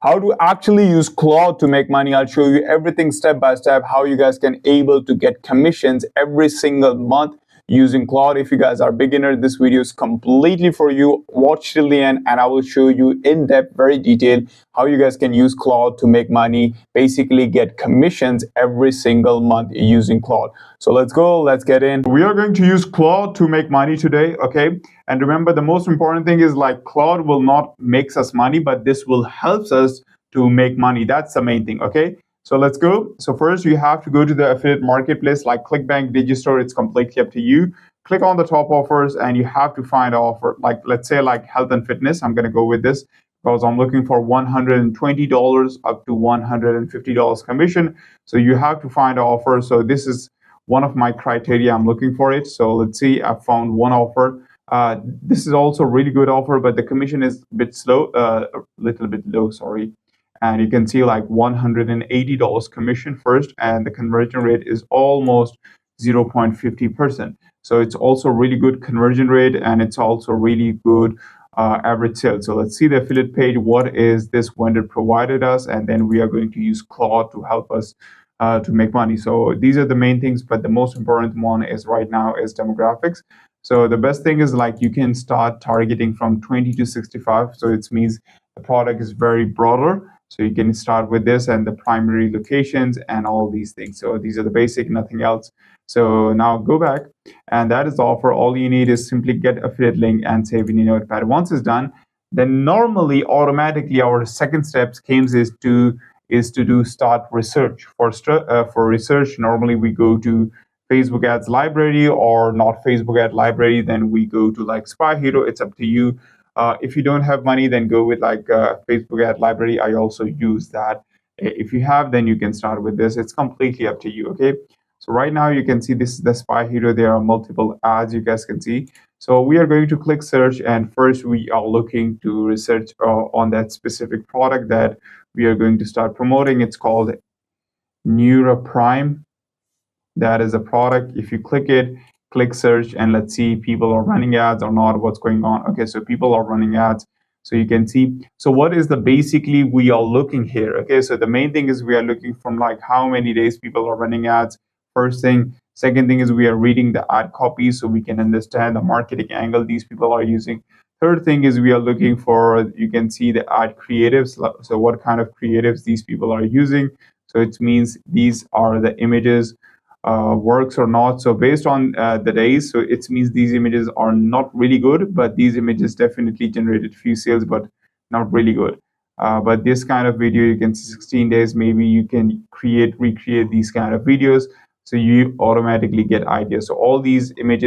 how to actually use Claude to make money. I'll show you everything step by step, how you guys can able to get commissions every single month using Claude. If you guys are beginner, this video is completely for you. Watch till the end and I will show you in depth, very detailed, how you guys can use Claude to make money, basically get commissions every single month using Claude. So let's go, let's get in. We are going to use Claude to make money today, okay? And remember, the most important thing is like Claude will not make us money, but this will help us to make money. That's the main thing, okay? So let's go. So first you have to go to the affiliate marketplace like Clickbank, Digistore. It's completely up to you. Click on the top offers and you have to find an offer. Like let's say like health and fitness. I'm going to go with this because I'm looking for $120 up to $150 commission. So you have to find an offer. So this is one of my criteria. I'm looking for it. So let's see. I found one offer. This is also a really good offer, but the commission is a bit slow, a little bit low, sorry. And you can see like $180 commission first, and the conversion rate is almost 0.50%. So it's also really good conversion rate, and it's also really good average sales. So let's see the affiliate page. What is this vendor provided us? And then we are going to use Claude to help us to make money. So these are the main things, but the most important one is right now is demographics. So the best thing is like you can start targeting from 20 to 65. So it means the product is very broader. So you can start with this and the primary locations and all these things. So these are the basic, nothing else. So now go back, and that is the offer. All you need is simply get affiliate link and save in your notepad. Once it's done, then normally automatically our second steps is to do start research. For research, normally we go to Facebook ads library, or not Facebook ad library, then we go to like Spy Hero. It's up to you. If you don't have money, then go with like Facebook ad library. I also use that. If you have, then you can start with this. It's completely up to you, okay? So right now you can see this is the Spy Hero. There are multiple ads you guys can see. So we are going to click search, and first we are looking to research on that specific product that we are going to start promoting. It's called NeuroPrime. That is a product. If you click it, click search, and let's see people are running ads or not, what's going on. Okay, so people are running ads. So you can see, so what is the basically we are looking here. Okay, so the main thing is we are looking from like how many days people are running ads. First thing. Second thing is we are reading the ad copy so we can understand the marketing angle these people are using. Third thing is we are looking for, you can see the ad creatives. So what kind of creatives these people are using. So it means these are the images works or not. So based on the days, so it means these images are not really good, but these images definitely generated few sales, but not really good. But this kind of video, you can see 16 days, maybe you can recreate these kind of videos. So you automatically get ideas. So all these image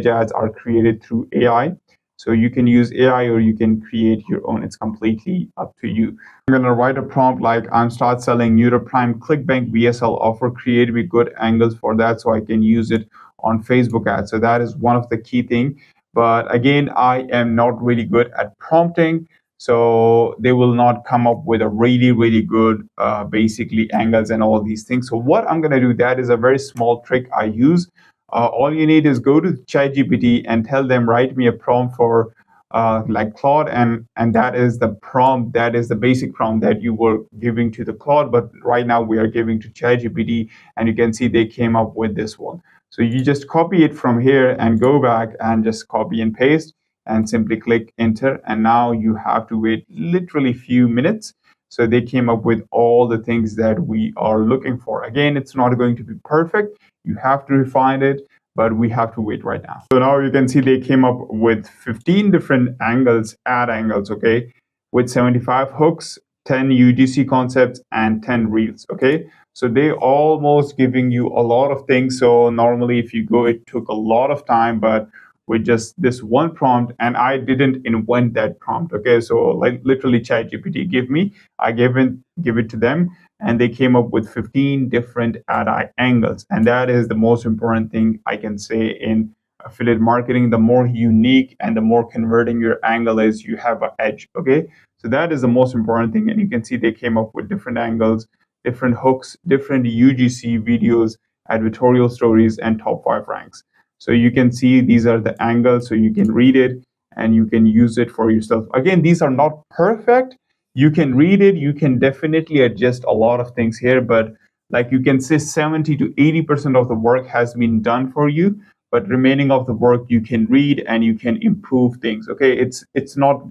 ads are created through AI. So you can use AI or you can create your own. It's completely up to you. I'm going to write a prompt like I'm start selling NeuroPrime Clickbank VSL offer, create me good angles for that so I can use it on Facebook ads. So that is one of the key thing. But again, I am not really good at prompting. So they will not come up with a really, really good basically angles and all these things. So what I'm going to do, that is a very small trick I use. All you need is go to ChatGPT and tell them write me a prompt for like Claude, and that is the prompt, that is the basic prompt that you were giving to the Claude, but right now we are giving to ChatGPT, and you can see they came up with this one. So you just copy it from here and go back and just copy and paste and simply click enter, and now you have to wait literally few minutes. So they came up with all the things that we are looking for. Again, it's not going to be perfect. You have to refine it, but we have to wait right now. So now you can see they came up with 15 different angles, ad angles, okay, with 75 hooks, 10 UGC concepts, and 10 reels, okay? So they almost giving you a lot of things. So normally if you go, it took a lot of time, but with just this one prompt, and I didn't invent that prompt, okay? So like literally ChatGPT I give it to them, and they came up with 15 different ad angles. And that is the most important thing I can say in affiliate marketing. The more unique and the more converting your angle is, you have an edge, okay? So that is the most important thing. And you can see they came up with different angles, different hooks, different UGC videos, advertorial stories, and top 5 ranks. So you can see these are the angles, so you can read it and you can use it for yourself. Again, these are not perfect. You can read it, you can definitely adjust a lot of things here, but like you can say 70 to 80% of the work has been done for you, but remaining of the work you can read and you can improve things. Okay, it's not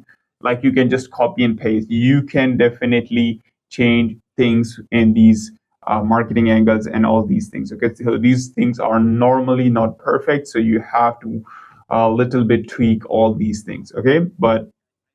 like you can just copy and paste. You can definitely change things in these marketing angles and all these things. Okay, so these things are normally not perfect, so you have to a little bit tweak all these things. Okay, but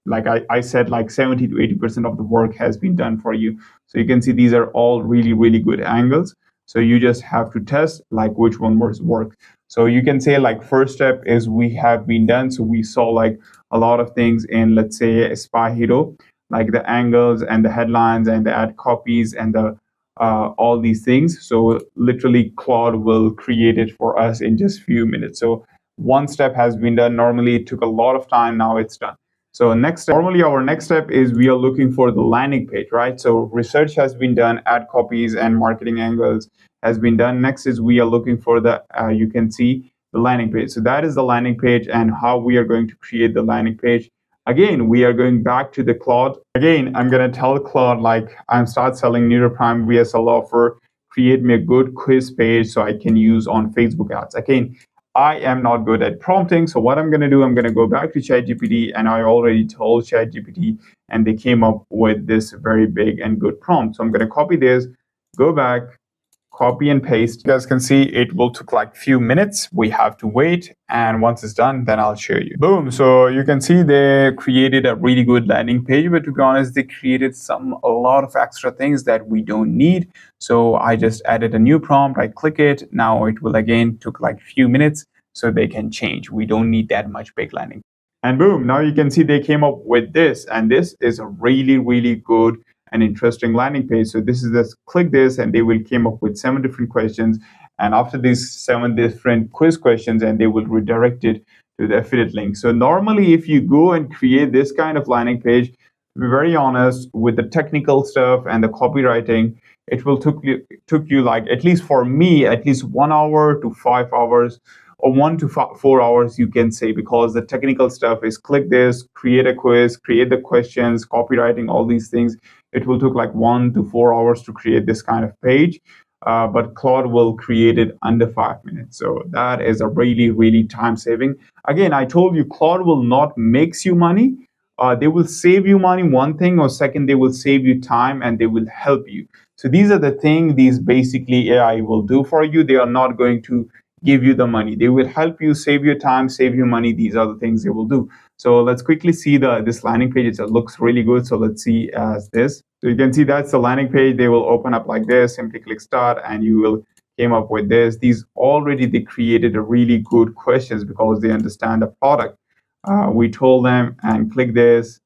like I said, like 70 to 80% of the work has been done for you. So you can see these are all really, really good angles. So you just have to test like which one more work. So you can say like first step is we have been done. So we saw like a lot of things in, let's say, Spy Hero, like the angles and the headlines and the ad copies and the all these things. So literally Claude will create it for us in just few minutes. So one step has been done. Normally it took a lot of time. Now it's done. So normally our next step is we are looking for the landing page, right? So research has been done, ad copies and marketing angles has been done. Next is we are looking for the, you can see the landing page. So that is the landing page and how we are going to create the landing page. Again, we are going back to the Claude. Again, I'm going to tell Claude like I'm start selling Neuroprime VSL offer, create me a good quiz page so I can use on Facebook ads. Again, I am not good at prompting. So what I'm going to do, I'm going to go back to ChatGPT, and I already told ChatGPT and they came up with this very big and good prompt. So I'm going to copy this, go back, copy and paste. You guys can see it will took like few minutes. We have to wait, and once it's done, then I'll show you. Boom. So you can see they created a really good landing page, but to be honest, they created a lot of extra things that we don't need. So I just added a new prompt. I click it. Now it will again took like few minutes, so they can change. We don't need that much big landing. And boom, now you can see they came up with this, and this is a really, really good an interesting landing page. So this is this, click this and they will came up with 7 different questions. And after these 7 different quiz questions, and they will redirect it to the affiliate link. So normally if you go and create this kind of landing page, to be very honest, with the technical stuff and the copywriting, it will took you like, at least for me, at least 1 hour to 5 hours or 1 to 4 hours, you can say, because the technical stuff is click this, create a quiz, create the questions, copywriting, all these things. It will take like 1 to 4 hours to create this kind of page, but Claude will create it under 5 minutes. So that is a really, really time saving. Again, I told you Claude will not make you money. They will save you money, one thing, or second, they will save you time and they will help you. So these are the things these basically AI will do for you. They are not going to give you the money. They will help you save your time, save you money. These are the things they will do. So let's quickly see this landing page. It looks really good. So let's see as this. So you can see that's the landing page. They will open up like this. Simply click start and you will came up with this. These already they created a really good questions because they understand the product. We told them and click this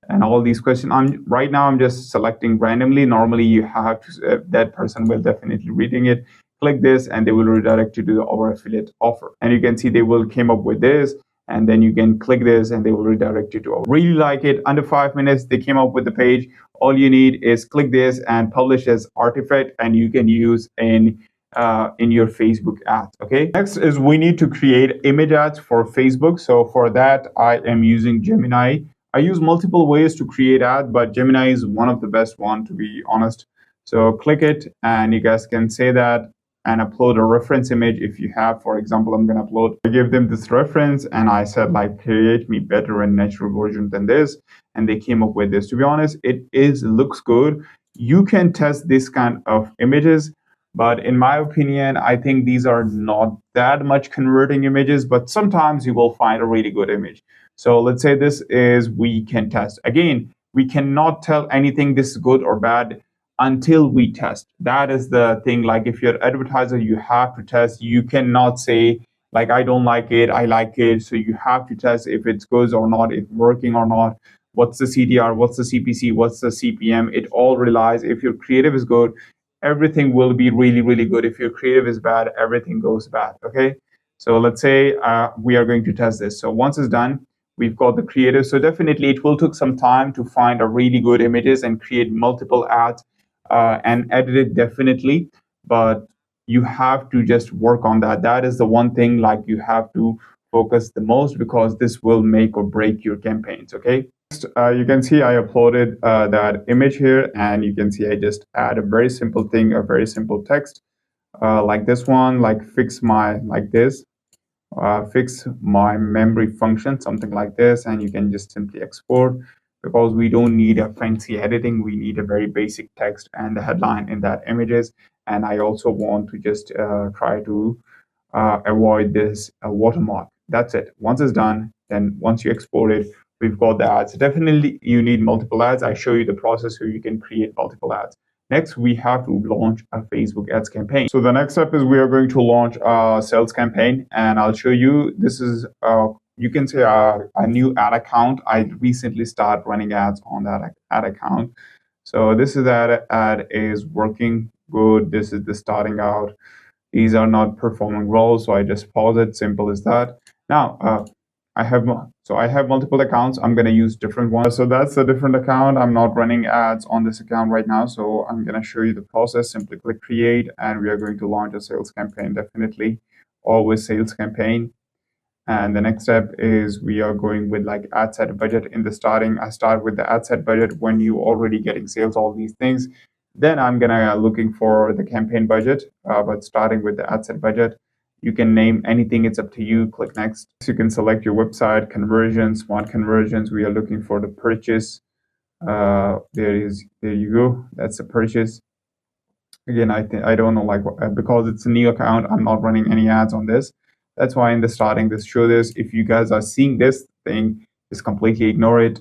and all these questions. Right now I'm just selecting randomly. Normally you have to, that person will definitely reading it. Click this and they will redirect you to our affiliate offer. And you can see they will came up with this, and then you can click this and they will redirect you to our. Really like it. Under 5 minutes, they came up with the page. All you need is click this and publish as artifact, and you can use in your Facebook ads. Okay. Next is we need to create image ads for Facebook. So for that, I am using Gemini. I use multiple ways to create ad, but Gemini is one of the best one, to be honest. So click it and you guys can say that and upload a reference image if you have. For example, I'm going to upload, I give them this reference and I said like create me better and natural version than this, and they came up with this. To be honest, it looks good. You can test this kind of images, but in my opinion, I think these are not that much converting images, but sometimes you will find a really good image. So let's say this is, we can test. Again, we cannot tell anything this is good or bad until we test. That is the thing. Like if you're an advertiser, you have to test. You cannot say like, I don't like it, I like it. So you have to test if it's good or not, if working or not. What's the CTR, what's the CPC, what's the CPM? It all relies. If your creative is good, everything will be really, really good. If your creative is bad, everything goes bad. Okay. So let's say we are going to test this. So once it's done, we've got the creative. So definitely it will take some time to find a really good images and create multiple ads and edit it definitely. But you have to just work on that. That is the one thing like you have to focus the most, because this will make or break your campaigns. Okay. You can see I uploaded that image here, and you can see I just add a very simple thing, a very simple text like this one, like fix my like this, fix my memory function, something like this, and you can just simply export because we don't need a fancy editing. We need a very basic text and the headline in that images. And I also want to just try to avoid this watermark. That's it. Once it's done, then once you export it, we've got the ads. Definitely, you need multiple ads. I show you the process so you can create multiple ads. Next, we have to launch a Facebook ads campaign. So the next step is we are going to launch a sales campaign, and I'll show you. This is you can say a new ad account. I recently started running ads on that ad account. So this is that ad is working good. This is the starting out. These are not performing well, so I just pause it. Simple as that. Now, I have multiple accounts. I'm going to use different ones. So that's a different account. I'm not running ads on this account right now. So I'm going to show you the process. Simply click create, and we are going to launch a sales campaign. Definitely, always sales campaign. And the next step is we are going with like ad set budget in the starting. I start with the ad set budget when you already getting sales, all these things. Then I'm gonna looking for the campaign budget, but starting with the ad set budget. You can name anything, it's up to you. Click next. So you can select your website, conversions, smart conversions. We are looking for the purchase. There you go. That's the purchase. Again, I don't know, like, because it's a new account, I'm not running any ads on this. That's why in the starting, this show this. If you guys are seeing this thing, just completely ignore it.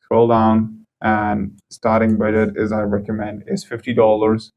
Scroll down, and starting budget is I recommend is $50.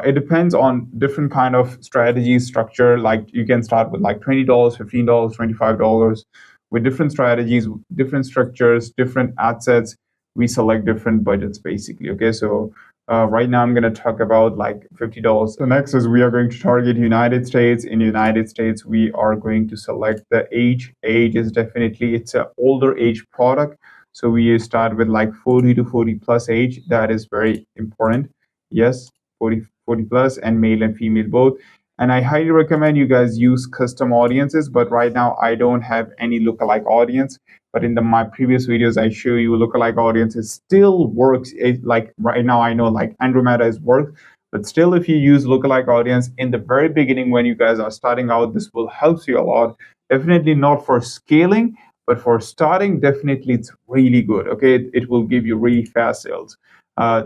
It depends on different kind of strategy structure. Like you can start with like $20, $15, $25 with different strategies, different structures, different ad sets. We select different budgets basically. Okay, so right now I'm going to talk about like $50. So next is we are going to target United States. In United States, we are going to select the age. Age is definitely, it's an older age product. So we start with like 40 to 40 plus age. That is very important. Yes, 40 plus, and male and female both. And I highly recommend you guys use custom audiences, but right now I don't have any lookalike audience. But in my previous videos, I show you lookalike audiences still works. Like right now, I know like Andromeda has worked, but still, if you use lookalike audience in the very beginning when you guys are starting out, this will help you a lot. Definitely not for scaling, but for starting, definitely it's really good. Okay, it will give you really fast sales.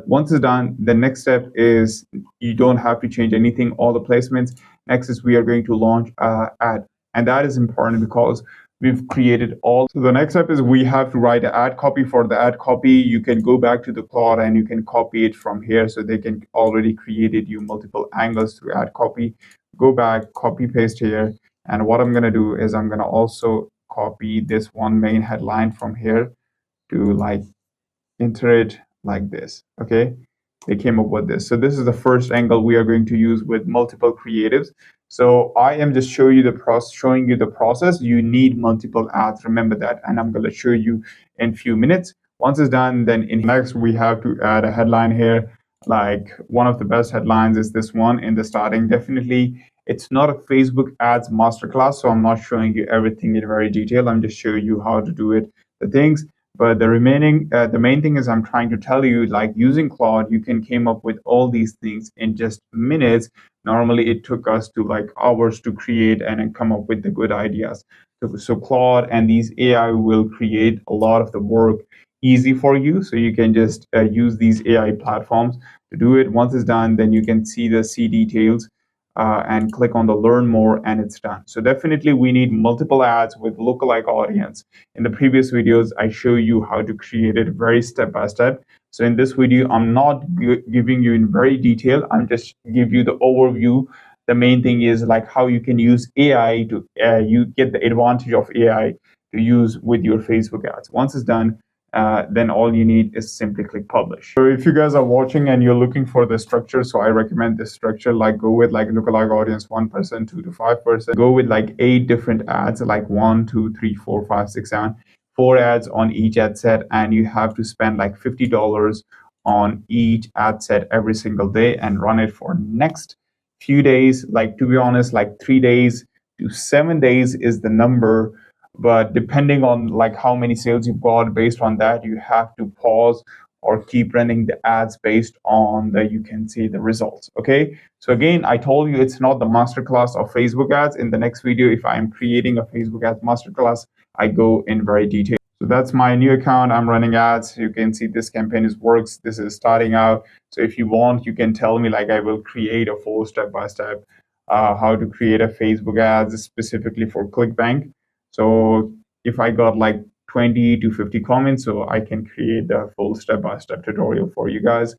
Once it's done, the next step is you don't have to change anything, all the placements. Next is we are going to launch ad, and that is important because we've created all. So the next step is we have to write an ad copy. For the ad copy, you can go back to the Claude and you can copy it from here. So they can already created you multiple angles through ad copy. Go back, copy paste here, and what I'm gonna do is I'm gonna also copy this one main headline from here to like enter it like this. Okay, they came up with this. So this is the first angle we are going to use with multiple creatives. So I am just showing you the process. You need multiple ads, remember that, and I'm going to show you in few minutes. Once it's done, then in next we have to add a headline here. Like one of the best headlines is this one in the starting. Definitely, it's not a Facebook ads masterclass, so I'm not showing you everything in very detail. I'm just showing you how to do it, the things. But the main thing is I'm trying to tell you, like using Claude, you can came up with all these things in just minutes. Normally, it took us to like hours to create and then come up with the good ideas. So Claude and these AI will create a lot of the work easy for you. So you can just use these AI platforms to do it. Once it's done, then you can see the details. And click on the learn more, and it's done. So definitely we need multiple ads with lookalike audience. In the previous videos, I show you how to create it very step by step. So in this video, I'm not giving you in very detail. I'm just give you the overview. The main thing is like how you can use AI to you get the advantage of AI to use with your Facebook ads. Once it's done, then all you need is simply click publish. So if you guys are watching and you're looking for the structure, so I recommend this structure, like go with like lookalike audience 1%, 2 to 5%. Go with like 8 different ads, like 1, 2, 3, 4, 5, 6, 7, 4 ads on each ad set, and you have to spend like $50 on each ad set every single day and run it for next few days. Like to be honest, like 3 days to 7 days is the number but depending on like how many sales you've got, based on that you have to pause or keep running the ads based on the, you can see the results. Okay, so again, I told you it's not the masterclass of Facebook ads. In the next video, if I'm creating a Facebook ads masterclass, I go in very detail. So that's my new account. I'm running ads. You can see this campaign is works. This is starting out. So if you want, you can tell me, like I will create a full step-by-step how to create a Facebook ads specifically for Clickbank. So if I got like 20 to 50 comments, so I can create the full step-by-step tutorial for you guys.